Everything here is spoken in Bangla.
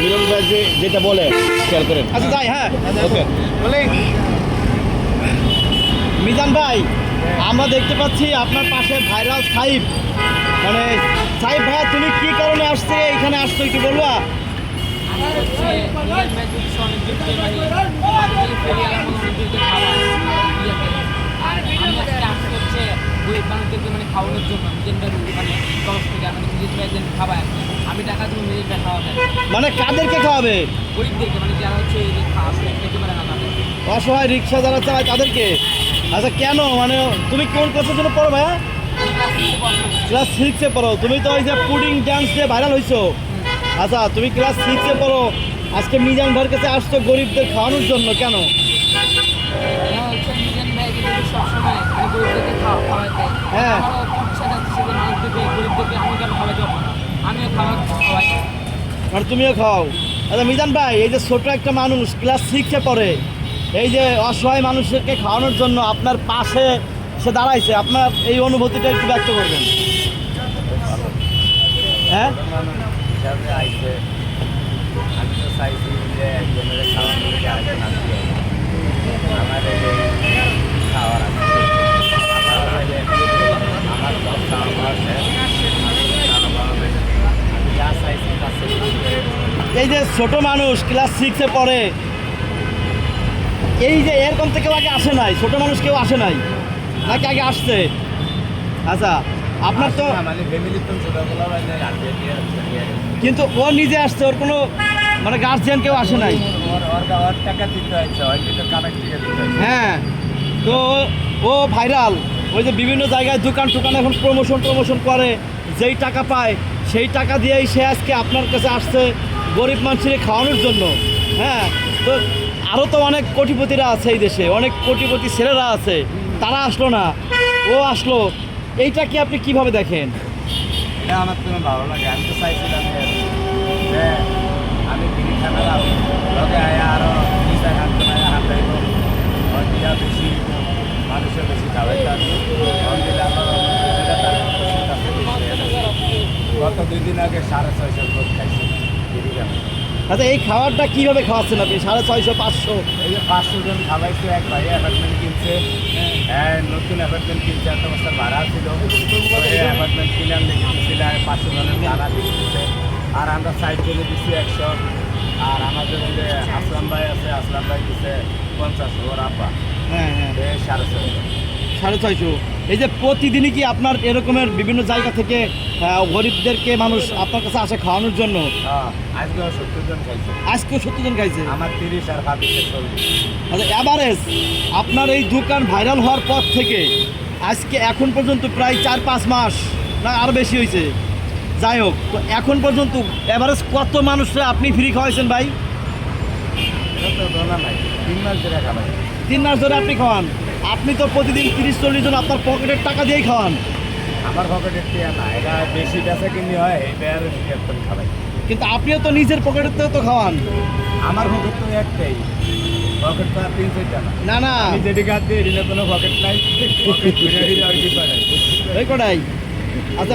মিলন ভাই যেটা বলে শেয়ার করেন। আচ্ছা যাই, হ্যাঁ ওকে। বলে মিজান ভাই, আমরা দেখতে পাচ্ছি আপনার পাশে ভাইরাল সাইফ, মানে সাইফ ভাইয়া তুমি কি কারণে আসছে এখানে আসছো একটু বলবা? খাওয়ানোর জন্য খাবার আমি টাকা দেবো মেয়েটা খাওয়াবেন। মানে কাদেরকে খাওয়াবে? গরিবদেরকে, মানে যারা হচ্ছে খেতে পারে না তাদের। অসহায় রিক্সা যারা চালায় তাদেরকে? আচ্ছা কেন, মানে তুমি কোন কোর্সের জন্য পড়ো ভাইয়া? ক্লাস 6-এ পড়ো। তুমি তো ওই যে পুডিং ডান্স দিয়ে ভাইরাল হয়েছো। আচ্ছা তুমি ক্লাস 6-এ পড়ো, আজকে মিজান ভাইয়ের কাছে আসছো গরিবদের খাওয়ানোর জন্য, কেন? হ্যাঁ আর তুমিও খাও। আচ্ছা মিজান ভাই, এই যে ছোট একটা মানুষ ক্লাস 6-এ পড়ে, এই যে অসহায় মানুষকে খাওয়ানোর জন্য আপনার পাশে সে দাঁড়াইছে, আপনার এই অনুভূতিটা একটু ব্যক্ত করবেন। হ্যাঁ আমি তো চাইছি যে একজনের খাওয়ানো আরেকজন আসবে আমার খাওয়ার আছে আমার সব খাওয়া আছে আমি যা চাইছি কাছে। এই যে ছোট মানুষ ক্লাস 6-এ পড়ে, এই যে এরকম থেকে আগে আসে নাই, ছোট মানুষ কেউ আসে নাই নাকি আগে আসছে? আচ্ছা আপনার তো মানে ফ্যামিলি তো ছোটবেলা কিন্তু ও নিজে আসছে, ওর কোনো মানে গার্জিয়ান কেউ আসে নাই। ওর টাকা দিতে হয়েছে, হয়তো তো কানেক্ট থেকে দিতে হয়েছে। হ্যাঁ তো ও ভাইরাল, ওই যে বিভিন্ন জায়গায় দোকান টোকান এখন প্রমোশন করে, যেই টাকা পায় সেই টাকা দিয়েই সে আজকে আপনার কাছে আসছে গরিব মানুষের খাওয়ানোর জন্য। হ্যাঁ তো আরও তো অনেক কোটিপতিরা আছে এই দেশে, অনেক কোটিপতি ছেলেরা আছে, তারা আসলো না, ও আসলো। এইটা কি আপনি কিভাবে দেখেন? এটা আমার তো ভালো লাগে। আমি তো চাইছিলাম যে আমি বিড়িখানার লগে আরও বিচার হাঁটতে হাঁটাইব দিয়া বেশি মানুষের বেশি খাওয়াইতে আসবে। গত 2 দিন আগে 650 লোক খাইছে বিড়িখানা। আচ্ছা এই খাবারটা কিভাবে খাওয়াচ্ছেন আপনি? 650, 500? এই যে 500 জন খাওয়াইছে। এক ভাই অ্যাপার্টমেন্ট কিনছে, নতুন অ্যাপার্টমেন্ট কিনছে, 1 বছর ভাড়া ছিল, অ্যাপার্টমেন্ট কিনার লেগে দিচ্ছিল 500 জনের ভাড়া দিচ্ছে। আর আমরা সাইড করে দিচ্ছি 100। আর আমাদের ওই যে আসলাম ভাই আছে, আসলাম ভাই দিচ্ছে 50, ওর আব্বা হ্যাঁ হ্যাঁ 650। 650। এই যে প্রতিদিনই কি আপনার এরকমের বিভিন্ন জায়গা থেকে গরিবদেরকে মানুষ আপনার কাছে আসে খাওয়ানোর জন্য? হ্যাঁ আজকেও 70 জন খাইছে। আজকেও 70 জন খাইছে? আমার 30 আর 40। আচ্ছা অ্যাভারেজ আপনার এই দোকান ভাইরাল হওয়ার পর থেকে আজকে এখন পর্যন্ত প্রায় 4-5 মাস না আরও বেশি হয়েছে, যাই হোক, তো এখন পর্যন্ত অ্যাভারেজ কত মানুষরা আপনি ফ্রি খাওয়াইছেন ভাই? এটা তো দোলা নাই, 3 মাস ধরে খাওয়াই। 3 মাস ধরে আপনি খাওয়ান? আপনি তো প্রতিদিন 30-40 জন আপনার পকেটের টাকা দিয়েই খাওয়ান। আমার পকেটের টিয়া না, এটা বেশি বেচা কিনি হয়, এটা আর একদম খাওয়াই। কিন্তু আপনিও তো নিজের পকেটের থেকে তো খাওয়ান। আমার পকেট তো একটাই, পকেট তো আর 3-4টা না। না না আমি যেটি কাজ দিই এর কোনো পকেট নাই, পকেট ঘুরে ঘুরে আর কি পারে। ওই কটাই। আচ্ছা